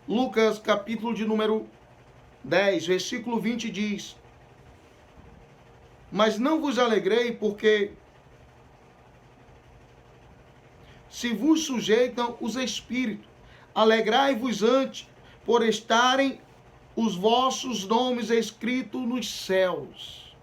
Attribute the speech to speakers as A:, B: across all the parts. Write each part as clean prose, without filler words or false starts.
A: Lucas, capítulo de número 10, versículo 20 diz: mas não vos alegrei, porque se vos sujeitam os espíritos, alegrai-vos antes, por estarem os vossos nomes escritos nos céus.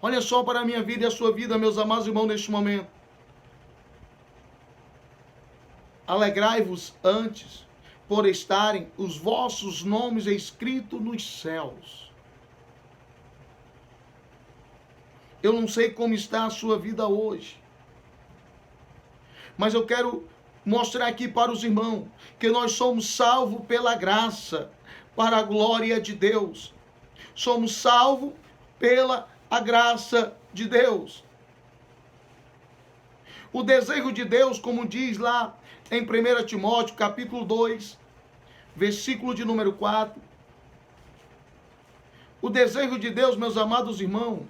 A: Olha só para a minha vida e a sua vida, meus amados irmãos, neste momento. Alegrai-vos antes, por estarem os vossos nomes escritos nos céus. Eu não sei como está a sua vida hoje, mas eu quero mostrar aqui para os irmãos que nós somos salvos pela graça, para a glória de Deus. Somos salvos pela a graça de Deus. O desejo de Deus, como diz lá em 1 Timóteo, capítulo 2, versículo de número 4. O desejo de Deus, meus amados irmãos,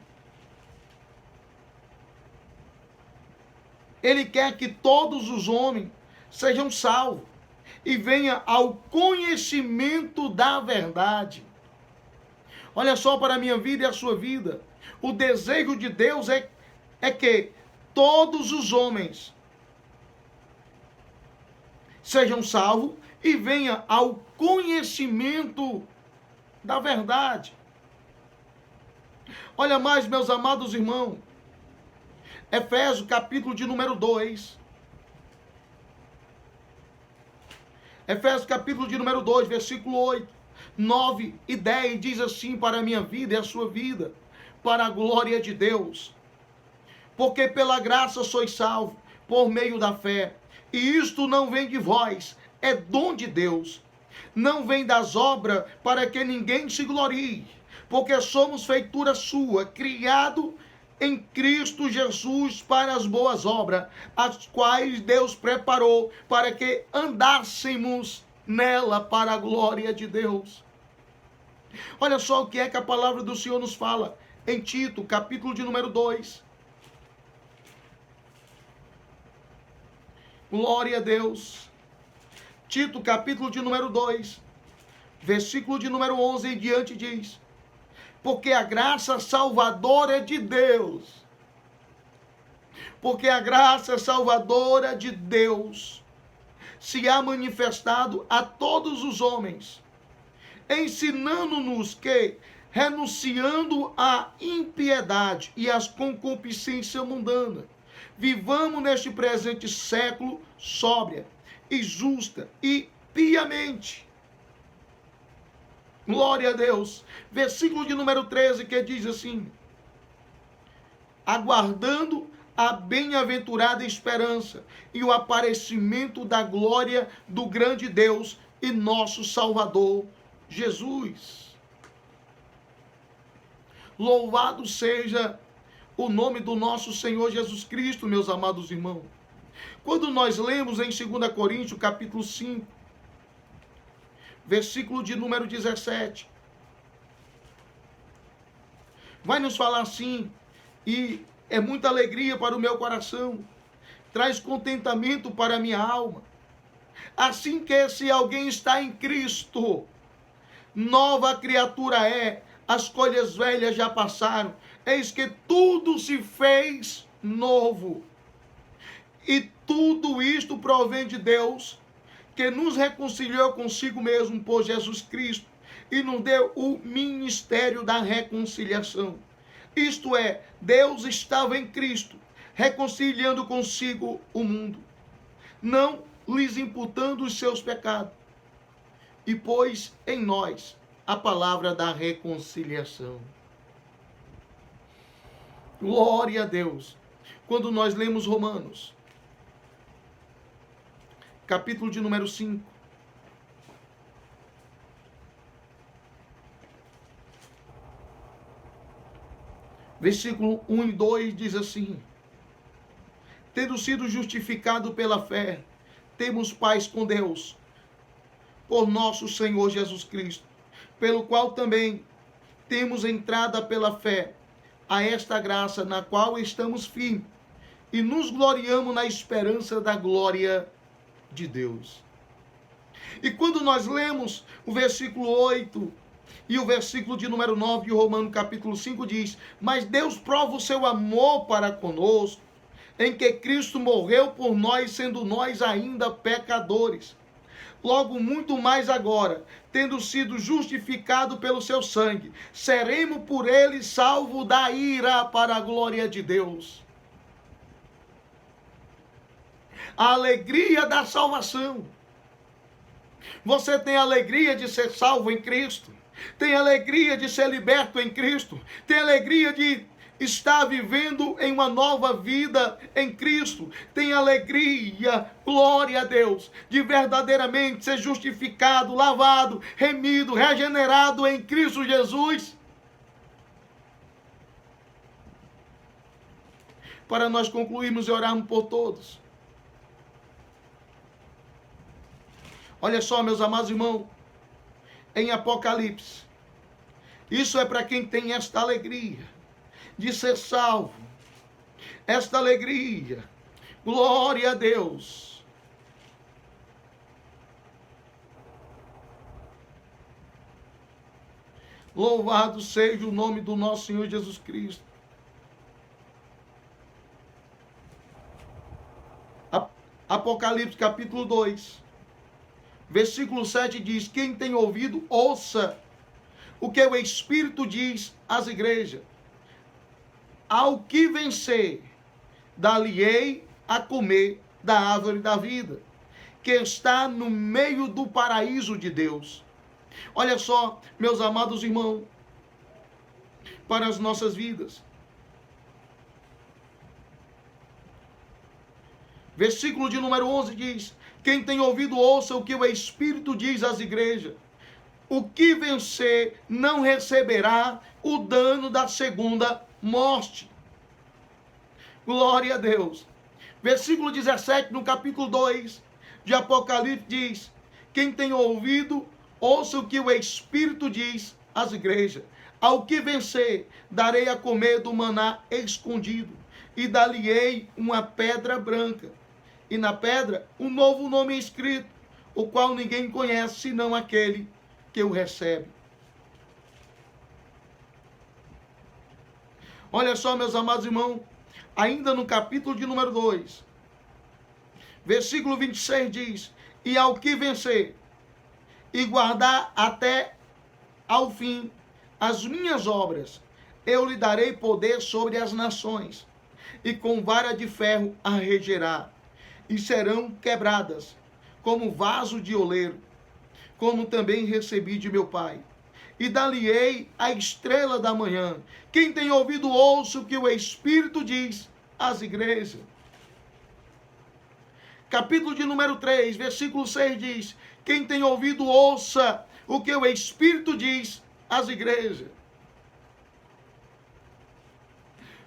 A: Ele quer que todos os homens sejam salvos e venham ao conhecimento da verdade. Olha só para a minha vida e a sua vida. O desejo de Deus é que todos os homens sejam salvos e venham ao conhecimento da verdade. Olha mais, meus amados irmãos. Efésios, capítulo de número 2. Efésios, capítulo de número 2, versículo 8, 9 e 10, diz assim para a minha vida e a sua vida, para a glória de Deus. Porque pela graça sois salvos, por meio da fé. E isto não vem de vós, é dom de Deus. Não vem das obras, para que ninguém se glorie. Porque somos feitura sua, criado em Cristo Jesus para as boas obras, as quais Deus preparou para que andássemos nela para a glória de Deus. Olha só o que é que a palavra do Senhor nos fala em Tito, capítulo de número 2. Glória a Deus. Tito, capítulo de número 2, versículo de número 11 em diante diz: porque a graça salvadora de Deus, porque a graça salvadora de Deus se há manifestado a todos os homens, ensinando-nos que, renunciando à impiedade e às concupiscências mundanas, vivamos neste presente século sóbria e justa e piamente. Glória a Deus. Versículo de número 13, que diz assim: aguardando a bem-aventurada esperança e o aparecimento da glória do grande Deus e nosso Salvador, Jesus. Louvado seja o nome do nosso Senhor Jesus Cristo, meus amados irmãos. Quando nós lemos em 2 Coríntios, capítulo 5, versículo de número 17, vai nos falar assim, e é muita alegria para o meu coração, traz contentamento para a minha alma. Assim que se alguém está em Cristo, nova criatura é, as coisas velhas já passaram, eis que tudo se fez novo. E tudo isto provém de Deus, que nos reconciliou consigo mesmo por Jesus Cristo e nos deu o ministério da reconciliação. Isto é, Deus estava em Cristo, reconciliando consigo o mundo, não lhes imputando os seus pecados, e pôs em nós a palavra da reconciliação. Glória a Deus. Quando nós lemos Romanos, capítulo de número 5, versículo 1 e 2 diz assim: tendo sido justificado pela fé, temos paz com Deus, por nosso Senhor Jesus Cristo, pelo qual também temos entrada pela fé a esta graça na qual estamos firmes e nos gloriamos na esperança da glória de Deus. E quando nós lemos o versículo 8 e o versículo de número 9 de Romanos capítulo 5 diz: mas Deus prova o seu amor para conosco, em que Cristo morreu por nós, sendo nós ainda pecadores. Logo, muito mais agora, tendo sido justificado pelo seu sangue, seremos por ele salvos da ira para a glória de Deus. A alegria da salvação. Você tem alegria de ser salvo em Cristo. Tem alegria de ser liberto em Cristo. Tem alegria de estar vivendo em uma nova vida em Cristo. Tem alegria, glória a Deus, de verdadeiramente ser justificado, lavado, remido, regenerado em Cristo Jesus. Para nós concluirmos e orarmos por todos. Olha só, meus amados irmãos, em Apocalipse, isso é para quem tem esta alegria de ser salvo, esta alegria, glória a Deus. Louvado seja o nome do nosso Senhor Jesus Cristo. Apocalipse capítulo 2, versículo 7 diz: quem tem ouvido, ouça o que o Espírito diz às igrejas. Ao que vencer, dar-lhe-ei a comer da árvore da vida, que está no meio do paraíso de Deus. Olha só, meus amados irmãos, para as nossas vidas. Versículo de número 11 diz: quem tem ouvido, ouça o que o Espírito diz às igrejas. O que vencer não receberá o dano da segunda morte. Glória a Deus. Versículo 17, no capítulo 2 de Apocalipse diz: quem tem ouvido, ouça o que o Espírito diz às igrejas. Ao que vencer, darei a comer do maná escondido, e dar-lhe-ei uma pedra branca, e na pedra um novo nome escrito, o qual ninguém conhece, senão aquele que o recebe. Olha só, meus amados irmãos, ainda no capítulo de número 2, versículo 26 diz: e ao que vencer, e guardar até ao fim as minhas obras, eu lhe darei poder sobre as nações, e com vara de ferro a regerá, e serão quebradas, como vaso de oleiro, como também recebi de meu Pai. E dar-lhe-ei a estrela da manhã. Quem tem ouvido, ouça o que o Espírito diz às igrejas. Capítulo de número 3, versículo 6 diz: quem tem ouvido, ouça o que o Espírito diz às igrejas.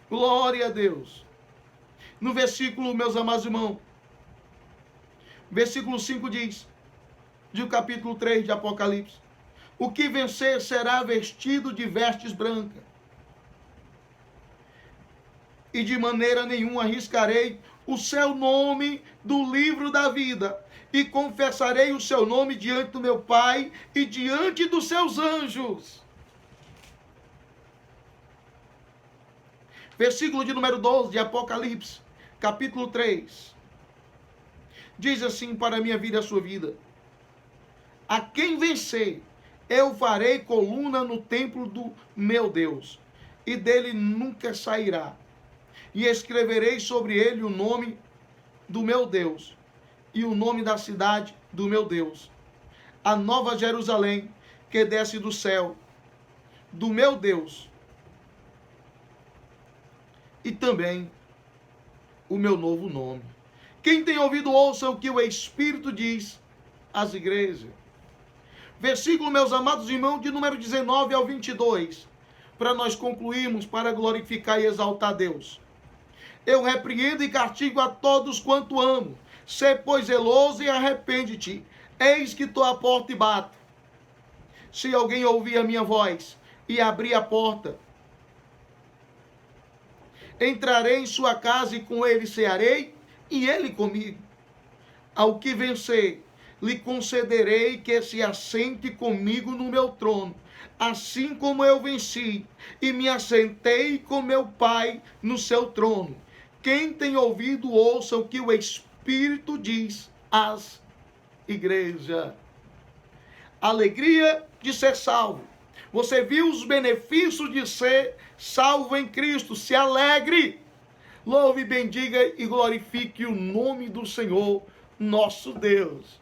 A: Glória a Deus. No versículo, meus amados irmãos, versículo 5 diz, do capítulo 3 de Apocalipse: o que vencer será vestido de vestes brancas, e de maneira nenhuma arriscarei o seu nome do livro da vida, e confessarei o seu nome diante do meu Pai e diante dos seus anjos. Versículo de número 12 de Apocalipse, capítulo 3. Diz assim para a minha vida e a sua vida: a quem vencer, eu farei coluna no templo do meu Deus, e dele nunca sairá. E escreverei sobre ele o nome do meu Deus, e o nome da cidade do meu Deus, a nova Jerusalém, que desce do céu, do meu Deus, e também o meu novo nome. Quem tem ouvido, ouça o que o Espírito diz às igrejas. Versículo, meus amados irmãos, de número 19 ao 22, para nós concluirmos, para glorificar e exaltar a Deus. Eu repreendo e castigo a todos quanto amo. Sê, pois, zeloso e arrepende-te. Eis que estou à porta e bato. Se alguém ouvir a minha voz e abrir a porta, entrarei em sua casa e com ele cearei, e ele comigo. Ao que vencer, lhe concederei que se assente comigo no meu trono, assim como eu venci e me assentei com meu Pai no seu trono. Quem tem ouvido, ouça o que o Espírito diz às igrejas. Alegria de ser salvo. Você viu os benefícios de ser salvo em Cristo. Se alegre. Louve, bendiga e glorifique o nome do Senhor, nosso Deus.